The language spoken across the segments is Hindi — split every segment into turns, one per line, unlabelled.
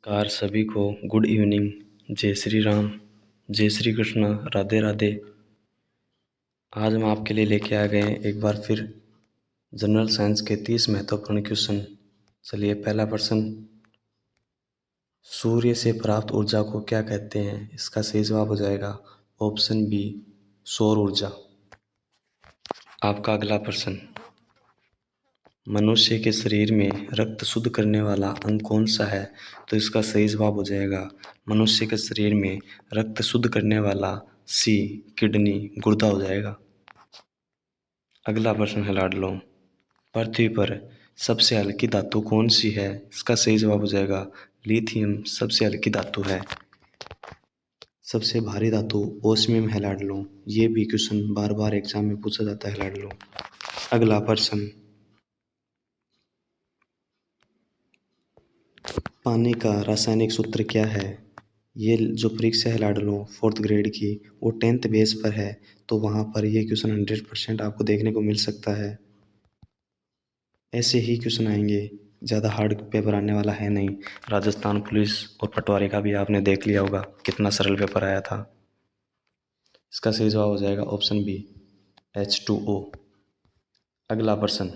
कार सभी को गुड इवनिंग। जय श्री राम, जय श्री कृष्णा, राधे राधे। आज हम आपके लिए लेके आ गए हैं एक बार फिर जनरल साइंस के 30 महत्वपूर्ण क्वेश्चन। चलिए, पहला प्रश्न, सूर्य से प्राप्त ऊर्जा को क्या कहते हैं? इसका सही जवाब हो जाएगा ऑप्शन बी, सौर ऊर्जा। आपका अगला प्रश्न, मनुष्य के शरीर में रक्त शुद्ध करने वाला अंग कौन सा है? तो इसका सही जवाब हो जाएगा मनुष्य के शरीर में रक्त शुद्ध करने वाला सी, किडनी, गुर्दा हो जाएगा। अगला प्रश्न है लाडलो, पृथ्वी पर सबसे हल्की धातु कौन सी है? इसका सही जवाब हो जाएगा लिथियम सबसे हल्की धातु है। सबसे भारी धातु ओस्मियम है लाडलो। ये भी क्वेश्चन बार बार एग्जाम में पूछा जाता है लाडलो। अगला प्रश्न, पानी का रासायनिक सूत्र क्या है? ये जो परीक्षा है लाडलो 4th ग्रेड की, वो 10th बेस पर है, तो वहाँ पर ये क्वेश्चन 100% आपको देखने को मिल सकता है। ऐसे ही क्वेश्चन आएंगे, ज़्यादा हार्ड पेपर आने वाला है नहीं। राजस्थान पुलिस और पटवारी का भी आपने देख लिया होगा कितना सरल पेपर आया था। इसका सही जवाब हो जाएगा ऑप्शन बी, H2O। अगला प्रश्न,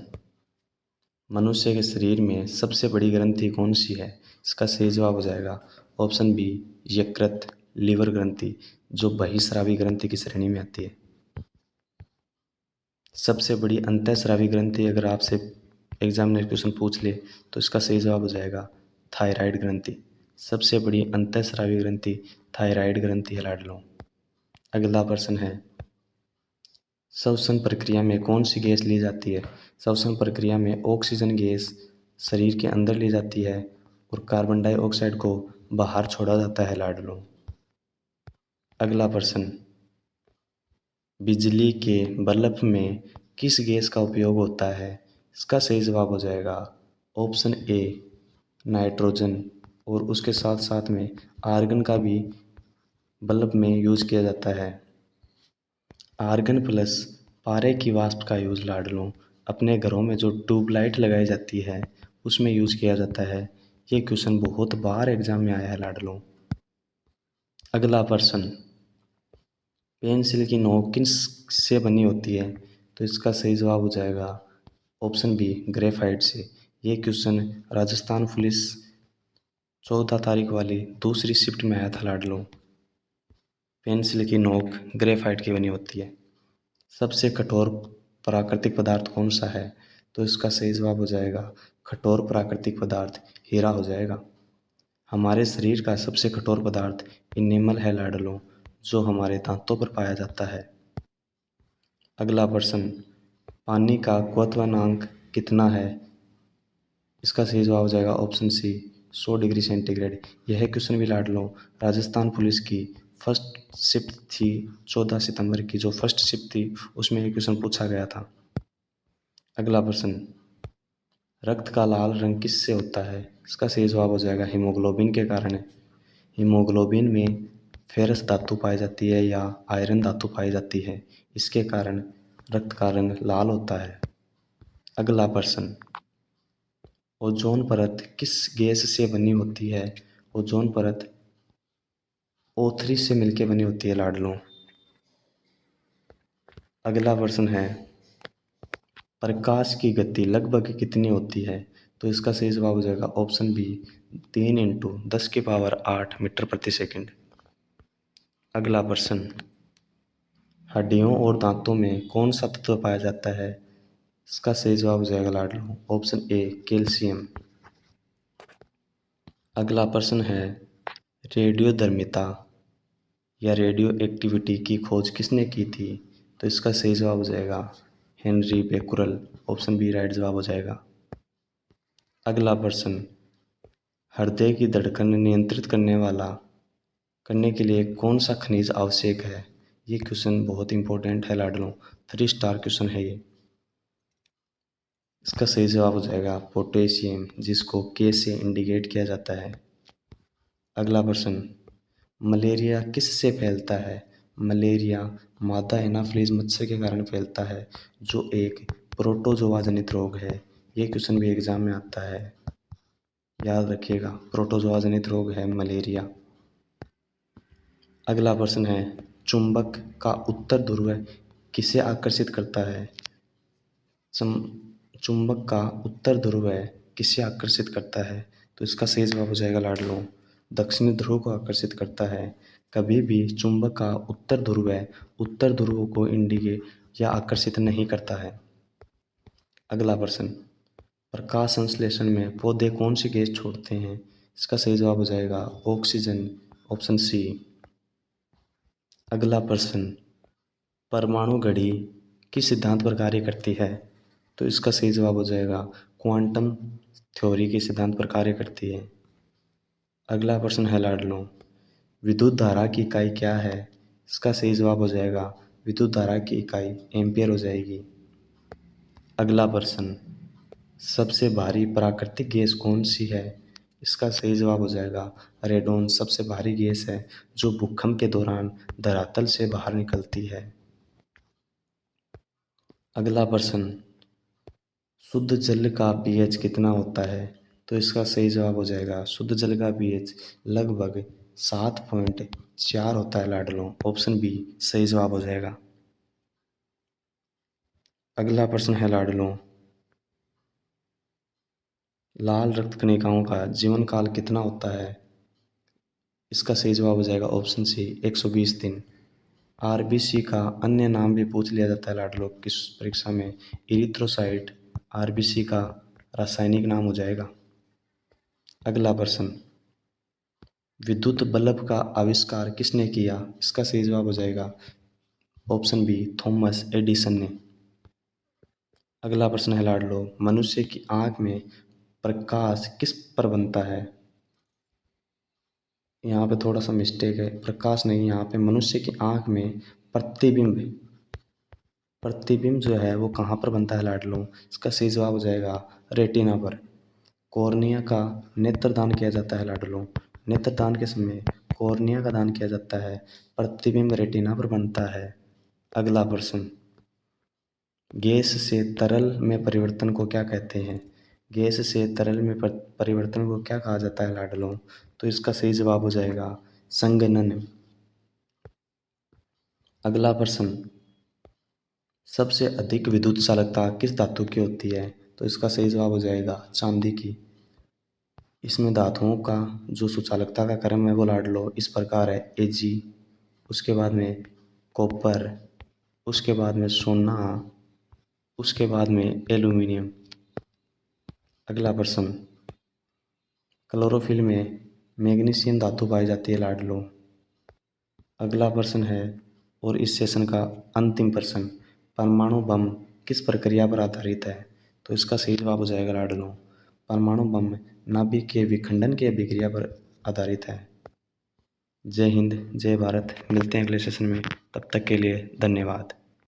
मनुष्य के शरीर में सबसे बड़ी ग्रंथि कौन सी है? इसका सही जवाब हो जाएगा ऑप्शन बी, यकृत, लीवर ग्रंथि, जो बहिस्रावी ग्रंथि की श्रेणी में आती है। सबसे बड़ी अंतःस्रावी ग्रंथि अगर आपसे एग्जामिनर क्वेश्चन पूछ ले तो इसका सही जवाब हो जाएगा थायराइड ग्रंथि। सबसे बड़ी अंतःस्रावी ग्रंथि थायराइड ग्रंथि है लाडलो। अगला प्रश्न है, श्वसन प्रक्रिया में कौन सी गैस ली जाती है? श्वसन प्रक्रिया में ऑक्सीजन गैस शरीर के अंदर ली जाती है और कार्बन डाइऑक्साइड को बाहर छोड़ा जाता है लाडलो। अगला प्रश्न, बिजली के बल्ब में किस गैस का उपयोग होता है? इसका सही जवाब हो जाएगा ऑप्शन ए, नाइट्रोजन, और उसके साथ साथ में आर्गन का भी बल्ब में यूज किया जाता है। आर्गन प्लस पारे की वाष्प का यूज लाडलो अपने घरों में जो ट्यूबलाइट लगाई जाती है उसमें यूज किया जाता है। ये क्वेश्चन बहुत बार एग्जाम में आया है लाडलो। अगला प्रश्न, पेंसिल की नोक किस से बनी होती है? तो इसका सही जवाब हो जाएगा ऑप्शन बी, ग्रेफाइट से। ये क्वेश्चन राजस्थान पुलिस 14 तारीख वाली दूसरी शिफ्ट में आया था लाडलो। पेंसिल की नोक ग्रेफाइट की बनी होती है। सबसे कठोर प्राकृतिक पदार्थ कौन सा है? तो इसका सही जवाब हो जाएगा कठोर प्राकृतिक पदार्थ हीरा हो जाएगा। हमारे शरीर का सबसे कठोर पदार्थ इनेमल है लाडलो, जो हमारे दांतों पर पाया जाता है। अगला प्रश्न, पानी का क्वथनांक कितना है? इसका सही जवाब हो जाएगा ऑप्शन सी, 100 डिग्री सेंटीग्रेड। यह क्वेश्चन भी लाडलो राजस्थान पुलिस की फर्स्ट शिफ्ट थी, 14 सितंबर की जो फर्स्ट शिफ्ट थी उसमें यह क्वेश्चन पूछा गया था। अगला प्रश्न, रक्त का लाल रंग किससे होता है? इसका सही जवाब हो जाएगा हीमोग्लोबिन के कारण। हीमोग्लोबिन में फेरस धातु पाई जाती है या आयरन धातु पाई जाती है, इसके कारण रक्त का रंग लाल होता है। अगला प्रश्न, ओजोन परत किस गैस से बनी होती है? ओजोन परत O3 से मिलकर बनी होती है लाडलो। अगला प्रश्न है, प्रकाश की गति लगभग कितनी होती है? तो इसका सही जवाब हो जाएगा ऑप्शन बी, 3 × 10⁸ मीटर प्रति सेकंड। अगला प्रश्न, हड्डियों और दांतों में कौन सा तत्व पाया जाता है? इसका सही जवाब हो जाएगा लाडलो ऑप्शन ए, कैल्शियम। अगला प्रश्न है, रेडियोधर्मिता या रेडियो एक्टिविटी की खोज किसने की थी? तो इसका सही जवाब हो जाएगा Henry Becquerel, option B right जवाब हो जाएगा। अगला प्रश्न, हृदय की धड़कन नियंत्रित करने के लिए कौन सा खनिज आवश्यक है? ये क्वेश्चन बहुत इंपॉर्टेंट है लाडलो, 3 स्टार क्वेश्चन है ये। इसका सही जवाब हो जाएगा पोटेशियम, जिसको के से इंडिकेट किया जाता है। अगला प्रश्न, मलेरिया किस से फैलता है? मलेरिया मादा एनाफिलीज मच्छर के कारण फैलता है, जो एक प्रोटोजोआ जनित रोग है। ये क्वेश्चन भी एग्जाम में आता है। याद रखिएगा, प्रोटोजोआ जनित रोग है मलेरिया। अगला प्रश्न है, चुंबक का उत्तर ध्रुव किसे आकर्षित करता है? चुंबक का उत्तर ध्रुव किसे आकर्षित करता है? तो इसका सही जवाब हो जाएगा लाडलों, दक्षिणी ध्रुव को आकर्षित करता है। कभी भी चुंबक का उत्तर ध्रुव को इंडिकेट या आकर्षित नहीं करता है। अगला प्रश्न, प्रकाश संश्लेषण में पौधे कौन सी गैस छोड़ते हैं? इसका सही जवाब हो जाएगा ऑक्सीजन, ऑप्शन सी। अगला प्रश्न, परमाणु घड़ी किस सिद्धांत पर कार्य करती है? तो इसका सही जवाब हो जाएगा क्वांटम थ्योरी के सिद्धांत पर कार्य करती है। अगला प्रश्न है लाडलों, विद्युत धारा की इकाई क्या है? इसका सही जवाब हो जाएगा विद्युत धारा की इकाई एम्पियर हो जाएगी। अगला प्रश्न, सबसे भारी प्राकृतिक गैस कौन सी है? इसका सही जवाब हो जाएगा रेडॉन सबसे भारी गैस है जो भूकंप के दौरान धरातल से बाहर निकलती है। अगला प्रश्न, शुद्ध जल का पीएच कितना होता है? तो इसका सही जवाब हो जाएगा शुद्ध जल का पीएच लगभग 7.4 होता है लाडलों, ऑप्शन बी सही जवाब हो जाएगा। अगला प्रश्न है लाडलों, लाल रक्त कणिकाओं का जीवन काल कितना होता है? इसका सही जवाब हो जाएगा ऑप्शन सी 120 दिन। आरबीसी का अन्य नाम भी पूछ लिया जाता है लाडलों किस परीक्षा में? इरिथ्रोसाइट आरबीसी का रासायनिक नाम हो जाएगा। अगला प्रश्न, विद्युत बल्ब का आविष्कार किसने किया? इसका सही जवाब हो जाएगा ऑप्शन बी थॉमस एडिसन ने। अगला प्रश्न है लाडलो, मनुष्य की आंख में प्रकाश किस पर बनता है? यहाँ पे थोड़ा सा मिस्टेक है, प्रकाश नहीं, यहाँ पे मनुष्य की आंख में प्रतिबिंब प्रतिबिंब जो है वो कहाँ पर बनता है लाडलो? इसका सही जवाब हो जाएगा रेटिना पर। कॉर्निया का नेत्रदान किया जाता है लाडलो, नेत्रदान के समय कॉर्निया का दान किया जाता है, प्रतिबिंब रेटिना पर बनता है। अगला प्रश्न, गैस से तरल में परिवर्तन को क्या कहते हैं? गैस से तरल में परिवर्तन को क्या कहा जाता है लाडलो? तो इसका सही जवाब हो जाएगा संघनन। अगला प्रश्न, सबसे अधिक विद्युत चालकता किस धातु की होती है? तो इसका सही जवाब हो जाएगा चांदी की। इसमें धातुओं का जो सुचालकता का क्रम है वो लाड लो इस प्रकार है, Ag, उसके बाद में कॉपर, उसके बाद में सोना, उसके बाद में एल्यूमिनियम। अगला प्रश्न, क्लोरोफिल में मैग्नीशियम धातु पाई जाती है लाड लो। अगला प्रश्न है और इस सेशन का अंतिम प्रश्न, परमाणु बम किस प्रक्रिया पर आधारित है? तो इसका सही जवाब हो जाएगा लाडलो, परमाणु बम नाभिक के विखंडन की अभिक्रिया पर आधारित है। जय हिंद, जय भारत। मिलते हैं अगले सेशन में, तब तक के लिए धन्यवाद।